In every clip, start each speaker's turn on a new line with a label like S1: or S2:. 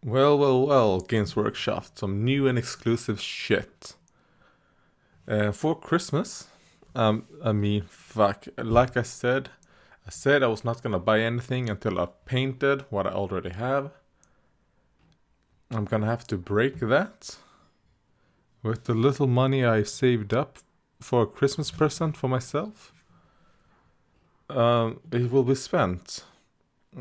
S1: Well, Games Workshop, some new and exclusive shit. For Christmas, fuck, like I said I was not gonna buy anything until I painted what I already have. I'm gonna have to break that with the little money I saved up for a Christmas present for myself. It will be spent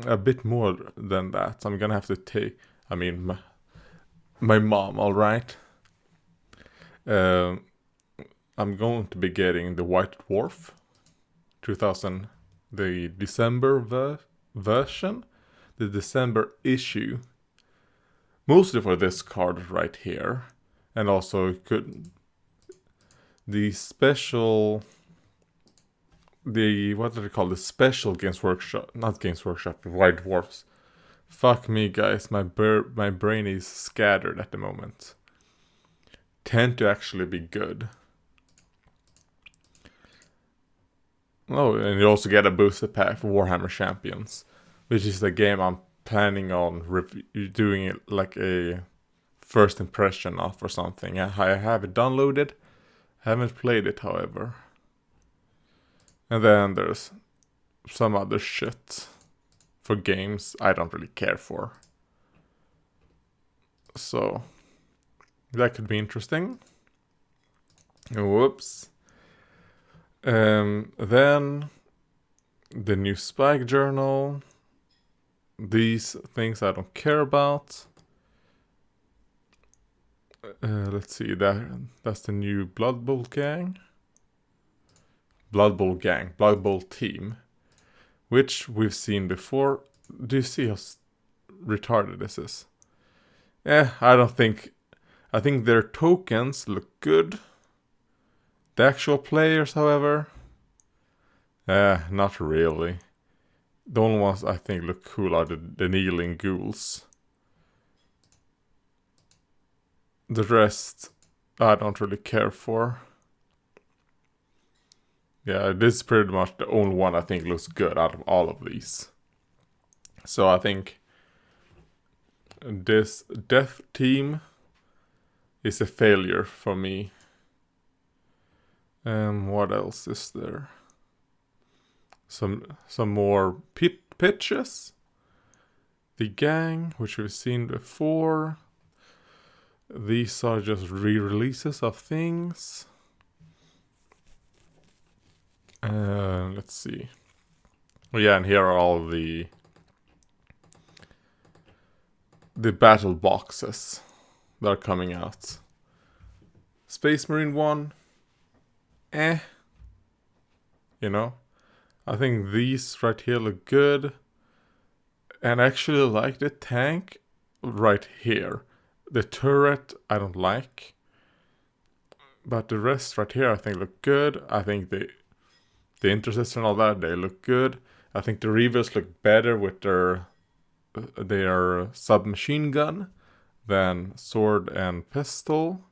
S1: a bit more than that. I'm gonna have to take, my mom, alright? Um, I'm going to be getting the White Dwarf 2000, the December version, the December issue. Mostly for this card right here. And also the special, what do they call the special Games Workshop, not Games Workshop, White Dwarfs. Fuck me guys, my brain is scattered at the moment. Tend to actually be good. Oh, and you also get a booster pack for Warhammer Champions, which is the game I'm planning on doing it like a first impression of or something. I have it downloaded, haven't played it however. And then there's some other shit for games I don't really care for. So that could be interesting. Whoops. Then the new Spike Journal. These things I don't care about. Let's see, that's the new Blood Bowl gang. Blood Bowl team. Which we've seen before. Do you see how retarded this is? I think their tokens look good. The actual players, however, not really. The only ones I think look cool are the kneeling ghouls. The rest, I don't really care for. Yeah, this is pretty much the only one I think looks good out of all of these. So I think this death team is a failure for me. What else is there? Some more pitches. The gang, which we've seen before. These are just re-releases of things. Let's see. Oh yeah, and here are all the battle boxes that are coming out. Space Marine 1. You know, I think these right here look good. And I actually like the tank right here. The turret I don't like. But the rest right here I think look good. I think the intercessor and all that, they look good. I think the Reavers look better with their submachine gun than sword and pistol.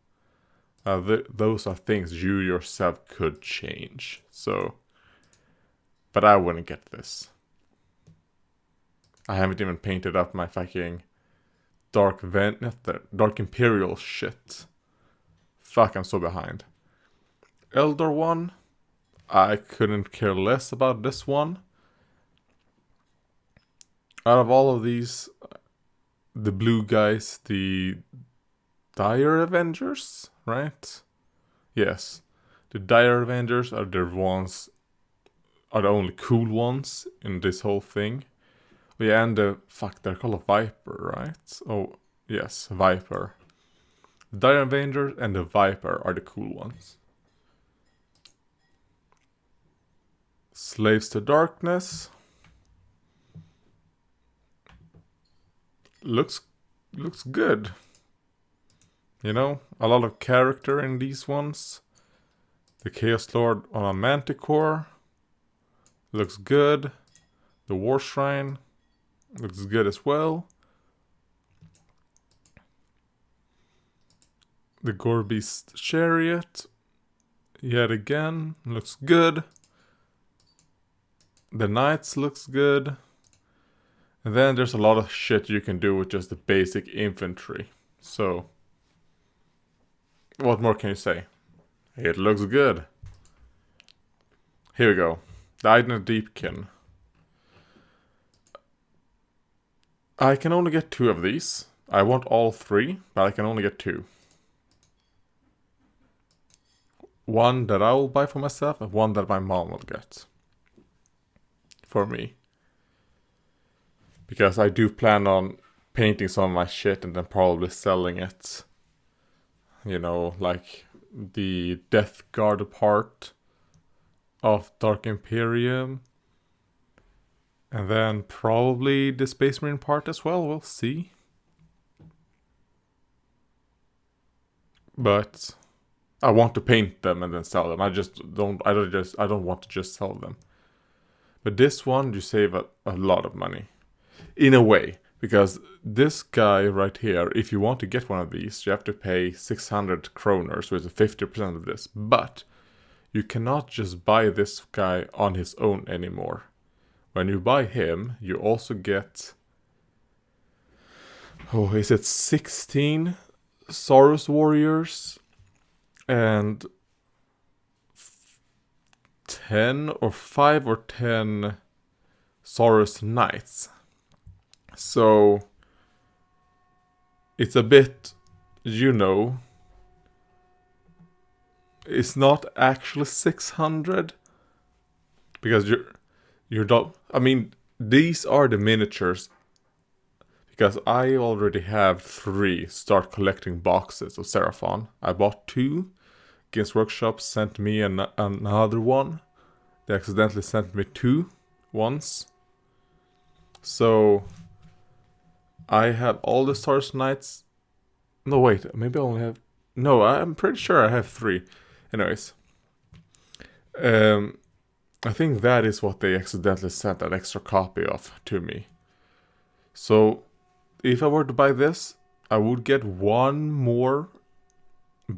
S1: Those are things you yourself could change. So, but I wouldn't get this. I haven't even painted up my fucking Dark Imperial shit. Fuck, I'm so behind. Eldar 1. I couldn't care less about this one. Out of all of these, the blue guys, the Dire Avengers, right? Yes. The Dire Avengers are the only cool ones in this whole thing. Oh yeah, and they're called a Viper, right? Oh, yes, Viper. The Dire Avengers and the Viper are the cool ones. Slaves to Darkness. Looks good. You know, a lot of character in these ones. The Chaos Lord on a Manticore. Looks good. The War Shrine looks good as well. The Gorebeast Chariot, yet again, looks good. The Knights looks good. And then there's a lot of shit you can do with just the basic infantry. So, what more can you say? It looks good. Here we go. The Aiden Deepkin. I can only get 2 of these. I want all 3, but I can only get 2. One that I will buy for myself and one that my mom will get. For me. Because I do plan on painting some of my shit and then probably selling it. You know, like the Death Guard part of Dark Imperium. And then probably the Space Marine part as well, we'll see. But I want to paint them and then sell them. I don't want to just sell them. But this one you save a lot of money. In a way. Because this guy right here, if you want to get one of these, you have to pay 600 kroners, which is 50% of this. But you cannot just buy this guy on his own anymore. When you buy him, you also get... Oh, is it 16 Saurus Warriors? And 10 or 5 or 10 Saurus Knights. So, it's a bit, you know, it's not actually 600. Because you're not, I mean, these are the miniatures. Because I already have 3 start collecting boxes of Seraphon. I bought 2. Games Workshop sent me another one. They accidentally sent me 2 once. So I have all the Stars Knights. No, wait, maybe I only have... No, I'm pretty sure I have 3. Anyways. I think that is what they accidentally sent an extra copy of to me. So, if I were to buy this, I would get 1 more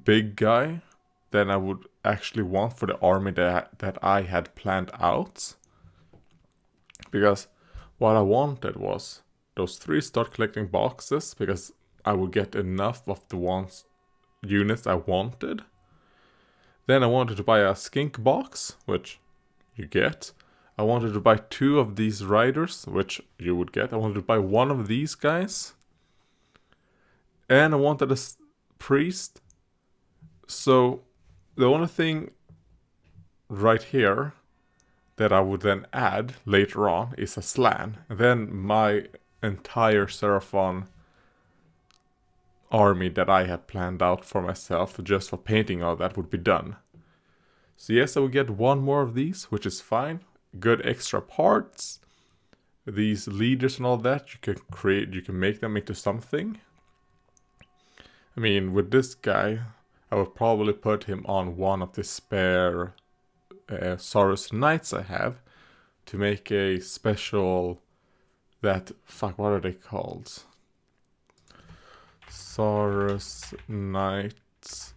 S1: big guy than I would actually want for the army that I had planned out. Because what I wanted was those 3 start collecting boxes, because I would get enough of the units I wanted. Then I wanted to buy a skink box, which you get. I wanted to buy 2 of these riders, which you would get. I wanted to buy 1 of these guys. And I wanted a priest. So the only thing right here that I would then add later on is a slan. And then my entire Seraphon army that I had planned out for myself just for painting all that would be done. So yes, I will get 1 more of these, which is fine. Good extra parts. These leaders and all that, you can make them into something. I mean, with this guy, I would probably put him on one of the spare Saurus Knights I have to make a special what are they called? Saurus Knights.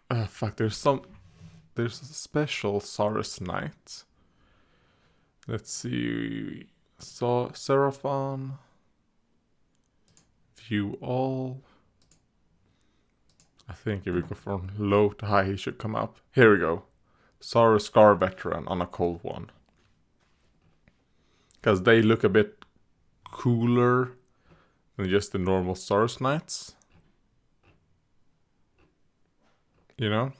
S1: There's a special Saurus Knight. Let's see. Seraphon. View all. I think if we go from low to high, he should come up. Here we go. Saurus Scar Veteran on a cold one. Because they look a bit cooler than just the normal Saurus Knights. You know?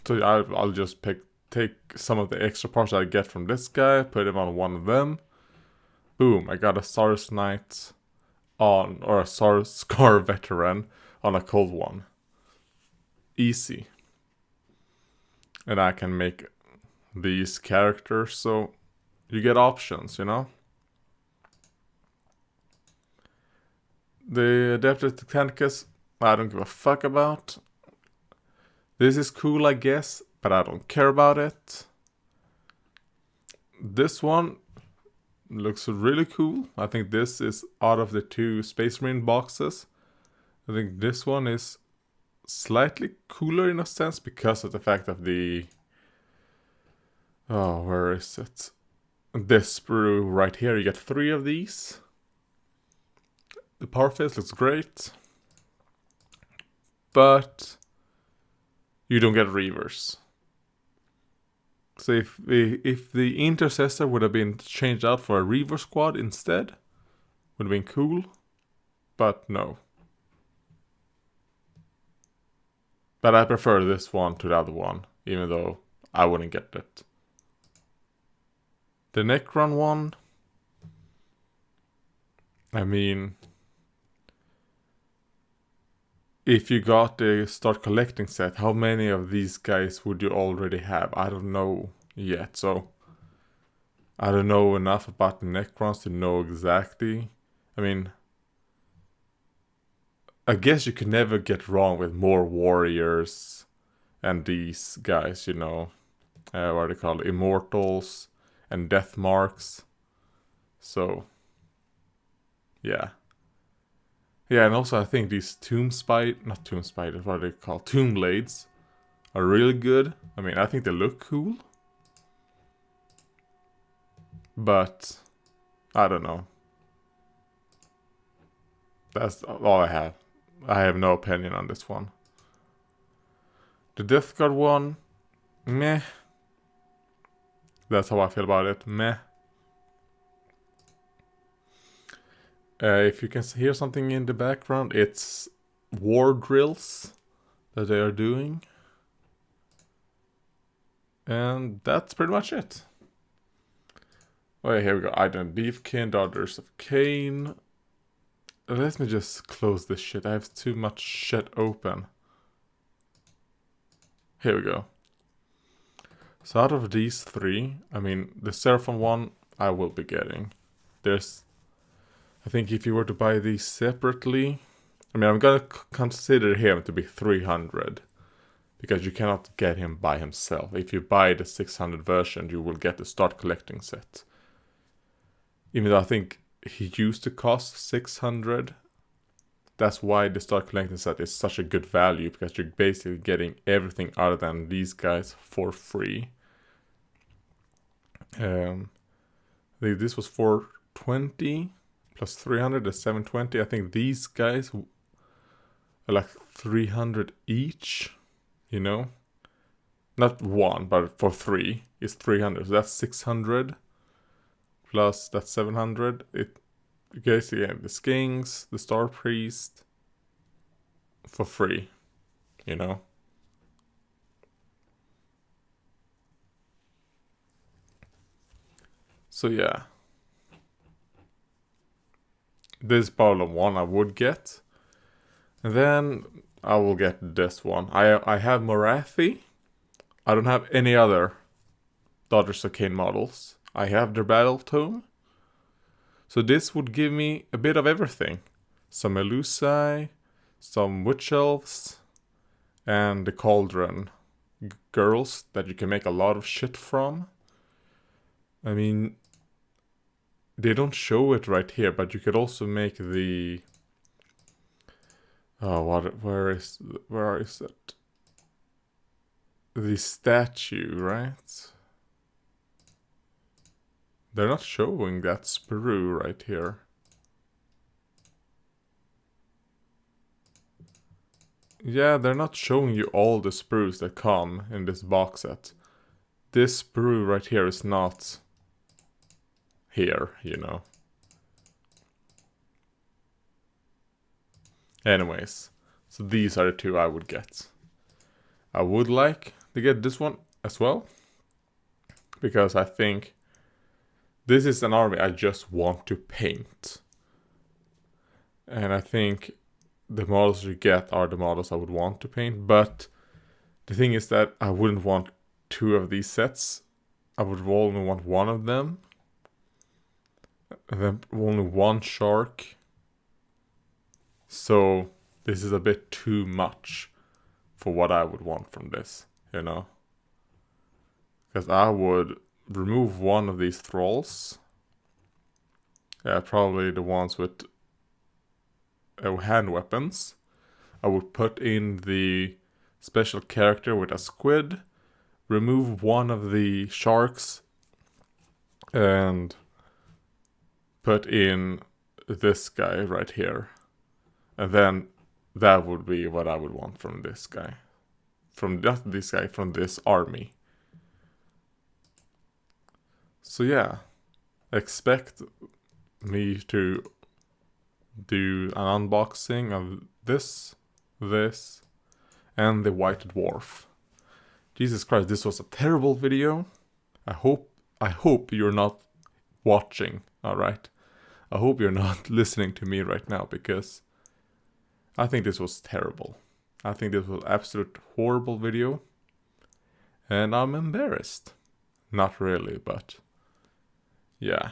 S1: So I'll just take some of the extra parts I get from this guy, put him on one of them. Boom, I got a Saurus Knight or a Saurus Scar Veteran on a cold one. Easy. And I can make these characters, so you get options, you know? The Adeptus Titanicus, I don't give a fuck about. This is cool, I guess, but I don't care about it. This one looks really cool. I think this is out of the 2 Space Marine boxes. I think this one is slightly cooler in a sense because of the fact of the Oh, where is it? This sprue right here, you get 3 of these. The power phase looks great. But you don't get reavers. So if the intercessor would have been changed out for a reaver squad instead, would have been cool. But no. But I prefer this one to the other one, even though I wouldn't get it. The Necron one, I mean, if you got the start collecting set, how many of these guys would you already have? I don't know yet, so I don't know enough about the Necrons to know exactly. I mean, I guess you can never get wrong with more warriors and these guys, you know, what are they called? Immortals and death marks. So, yeah. Yeah, and also I think these not tomb spiders, what are they called? Tomb blades are really good. I mean, I think they look cool. But, I don't know. That's all I have. I have no opinion on this one. The Death Guard one, meh. That's how I feel about it, meh. If you can hear something in the background, it's war drills that they are doing. And that's pretty much it. Okay, here we go. Item Beefkin, Daughters of Cain. Let me just close this shit. I have too much shit open. Here we go. So out of these 3, I mean, the Seraphon one I will be getting. I think if you were to buy these separately, I mean, I'm gonna consider him to be 300. Because you cannot get him by himself. If you buy the 600 version, you will get the start collecting set. Even though I think he used to cost 600. That's why the start collecting set is such a good value, because you're basically getting everything other than these guys for free. This was 420 plus 300 is 720. I think these guys are like 300 each, you know? Not one, but for 3 is 300. So that's 600 plus that's 700. You guys see the Skinks, the Star Priest for free, you know? So yeah. This bottle of one I would get. And then I will get this one. I have Morathi. I don't have any other Daughters of Cain models. I have their battle tome. So this would give me a bit of everything. Some Elusai, some Witch Elves, and the Cauldron girls that you can make a lot of shit from. I mean, they don't show it right here, but you could also make the... Oh, where is it? The statue, right? They're not showing that sprue right here. Yeah, they're not showing you all the sprues that come in this box set. This sprue right here is not here, you know. Anyways, so these are the 2 I would get. I would like to get this one as well, because I think this is an army I just want to paint. And I think the models you get are the models I would want to paint, but the thing is that I wouldn't want 2 of these sets. I would only want 1 of them. And then only 1 shark. So this is a bit too much for what I would want from this, you know? Because I would remove 1 of these thralls. Yeah, probably the ones with hand weapons. I would put in the special character with a squid, remove one of the sharks and put in this guy right here. And then that would be what I would want from this guy. From not this guy, from this army. So yeah, expect me to do an unboxing of this, and the White Dwarf. Jesus Christ, this was a terrible video. I hope you're not watching, alright? I hope you're not listening to me right now, because I think this was terrible. I think this was absolute horrible video. And I'm embarrassed. Not really, but yeah.